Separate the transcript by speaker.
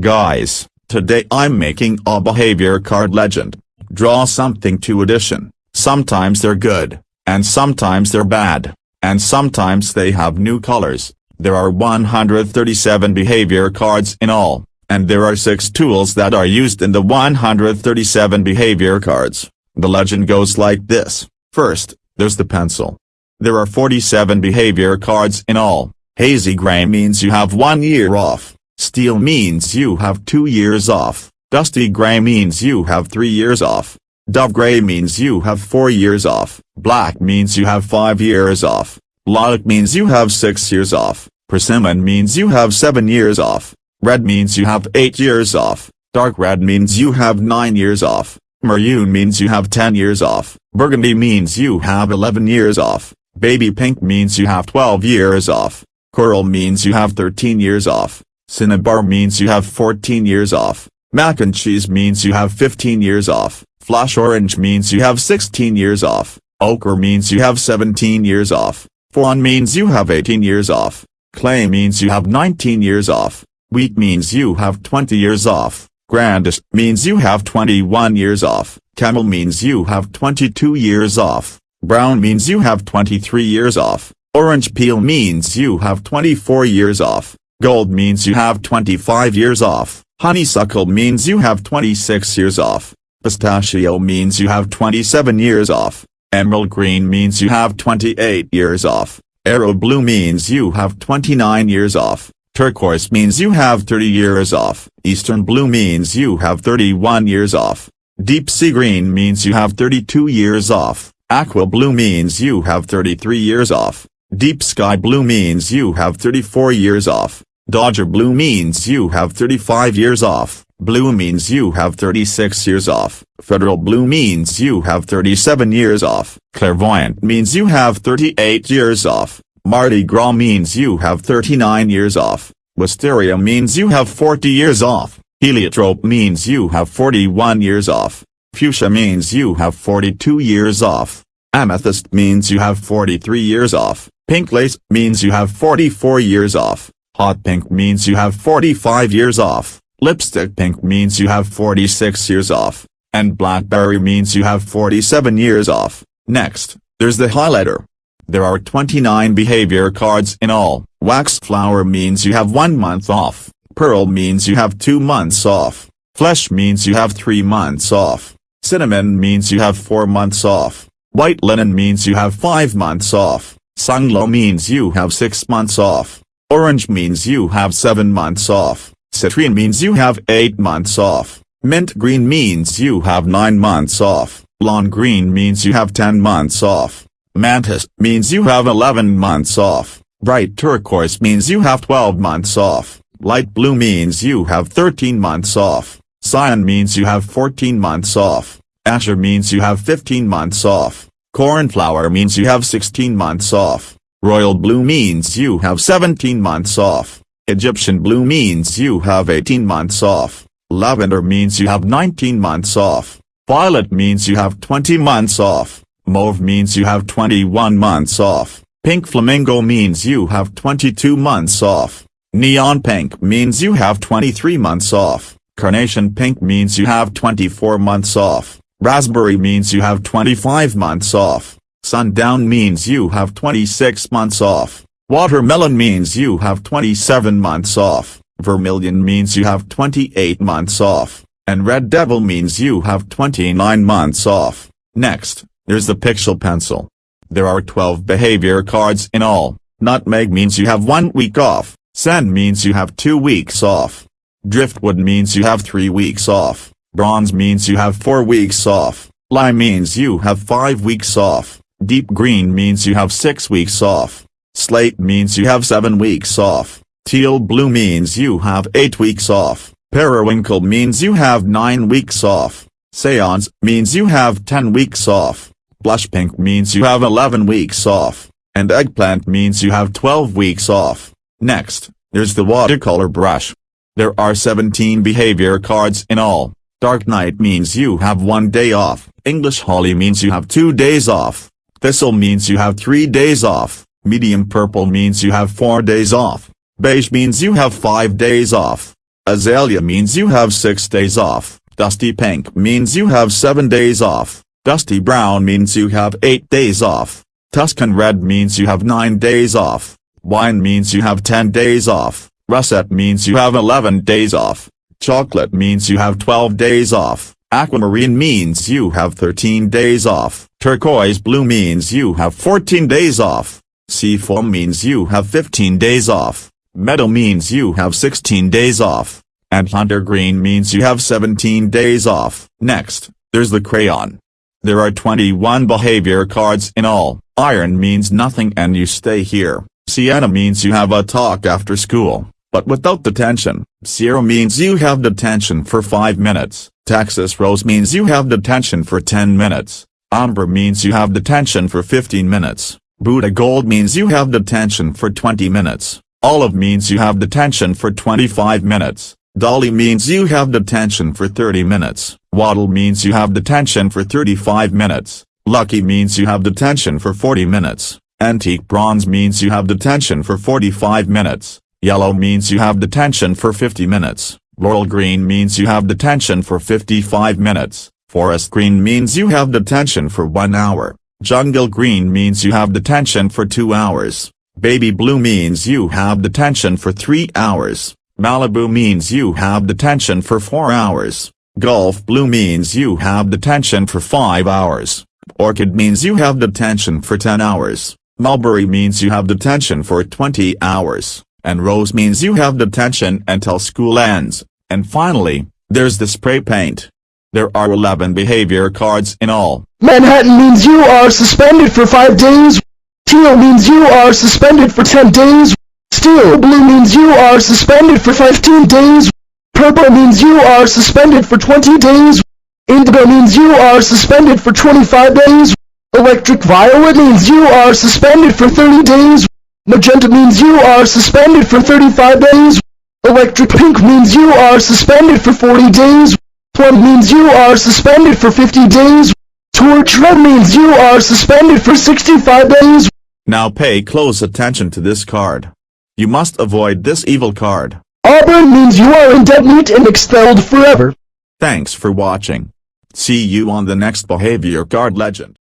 Speaker 1: Guys, today I'm making a behavior card legend. Draw something to edition. Sometimes they're good, and sometimes they're bad, and sometimes they have new colors. There are 137 behavior cards in all, and there are 6 tools that are used in the 137 behavior cards. The legend goes like this. First, there's the pencil. There are 47 behavior cards in all. Hazy gray means you have 1 year off. Steel means you have 2 years off. Dusty gray means you have 3 years off. Dove gray means you have 4 years off. Black means you have 5 years off. Lilac means you have 6 years off. Persimmon means you have 7 years off. Red means you have 8 years off. Dark red means you have 9 years off. Maroon means you have 10 years off. Burgundy means you have 11 years off. Baby pink means you have 12 years off. Coral means you have 13 years off. Cinnabar means you have 14 years off. Mac and cheese means you have 15 years off. Flash orange means you have 16 years off. Ochre means you have 17 years off. Fawn means you have 18 years off. Clay means you have 19 years off. Wheat means you have 20 years off. Grandest means you have 21 years off. Camel means you have 22 years off. Brown means you have 23 years off. Orange peel means you have 24 years off. Gold means you have 25 years off. Honeysuckle means you have 26 years off. Pistachio means you have 27 years off. Emerald green means you have 28 years off. Arrow blue means you have 29 years off. Turquoise means you have 30 years off. Eastern blue means you have 31 years off. Deep sea green means you have 32 years off. Aqua blue means you have 33 years off. Deep sky blue means you have 34 years off. Dodger blue means you have 35 years off. Blue means you have 36 years off. Federal blue means you have 37 years off. Clairvoyant means you have 38 years off. Mardi Gras means you have 39 years off. Wisteria means you have 40 years off. Heliotrope means you have 41 years off. Fuchsia means you have 42 years off. Amethyst means you have 43 years off. Pink lace means you have 44 years off. Hot pink means you have 45 years off. Lipstick pink means you have 46 years off. And blackberry means you have 47 years off. Next, there's the highlighter. There are 29 behavior cards in all. Wax flower means you have 1 month off. Pearl means you have 2 months off. Flesh means you have 3 months off. Cinnamon means you have 4 months off. White linen means you have 5 months off. Sunglow means you have 6 months off. Orange means you have 7 months off. Citrine means you have 8 months off. Mint green means you have 9 months off. Lawn green means you have 10 months off. Mantis means you have 11 months off. Bright turquoise means you have 12 months off. Light blue means you have 13 months off. Cyan means you have 14 months off. Azure means you have 15 months off. Cornflower means you have 16 months off. Royal blue means you have 17 months off. Egyptian blue means you have 18 months off. Lavender means you have 19 months off. Violet means you have 20 months off. Mauve means you have 21 months off. Pink flamingo means you have 22 months off. Neon pink means you have 23 months off. Carnation pink means you have 24 months off. Raspberry means you have 25 months off. Sundown means you have 26 months off. Watermelon means you have 27 months off. Vermilion means you have 28 months off. And Red Devil means you have 29 months off. Next, there's the pixel pencil. There are 12 behavior cards in all. Nutmeg means you have 1 week off. Sand means you have 2 weeks off. Driftwood means you have 3 weeks off. Bronze means you have 4 weeks off. Lime means you have 5 weeks off. Deep green means you have 6 weeks off. Slate means you have 7 weeks off. Teal blue means you have 8 weeks off. Periwinkle means you have 9 weeks off. Seance means you have 10 weeks off. Blush pink means you have 11 weeks off. And eggplant means you have 12 weeks off. Next, there's the watercolor brush. There are 17 behavior cards in all. Dark night means you have 1 day off. English holly means you have 2 days off. Thistle means you have 3 days off. Medium purple means you have 4 days off. Beige means you have 5 days off. Azalea means you have 6 days off. Dusty pink means you have 7 days off. Dusty brown means you have 8 days off. Tuscan red means you have 9 days off. Wine means you have 10 days off. Russet means you have 11 days off. Chocolate means you have 12 days off. Aquamarine means you have 13 days off. Turquoise blue means you have 14 days off. Seafoam means you have 15 days off. Meadow means you have 16 days off. And hunter green means you have 17 days off. Next, there's the crayon. There are 21 behavior cards in all. Iron means nothing and you stay here. Sienna means you have a talk after school, but without detention. Sierra means you have detention for 5 minutes. Texas Rose means you have detention for 10 minutes. Amber means you have detention for 15 minutes. Buddha Gold means you have detention for 20 minutes. Olive means you have detention for 25 minutes. Dolly means you have detention for 30 minutes. Waddle means you have detention for 35 minutes. Lucky means you have detention for 40 minutes. Antique bronze means you have detention for 45 minutes. Yellow means you have detention for 50 minutes. Laurel green means you have detention for 55 minutes. Forest green means you have detention for 1 hour. Jungle green means you have detention for 2 hours. Baby blue means you have detention for 3 hours. Malibu means you have detention for 4 hours. Gulf blue means you have detention for 5 hours. Orchid means you have detention for 10 hours. Mulberry means you have detention for 20 hours. And rose means you have detention until school ends. And finally, there's the spray paint. There are 11 behavior cards in all.
Speaker 2: Manhattan means you are suspended for 5 days. Teal means you are suspended for 10 days. Steel blue means you are suspended for 15 days. Purple means you are suspended for 20 days. Indigo means you are suspended for 25 days. Electric violet means you are suspended for 30 days. Magenta means you are suspended for 35 days. Electric pink means you are suspended for 40 days. Plum means you are suspended for 50 days. Torch red means you are suspended for 65 days.
Speaker 1: Now pay close attention to this card. You must avoid this evil card.
Speaker 2: Auburn means you are indefinite and expelled forever.
Speaker 1: Thanks for watching. See you on the next behavior card legend.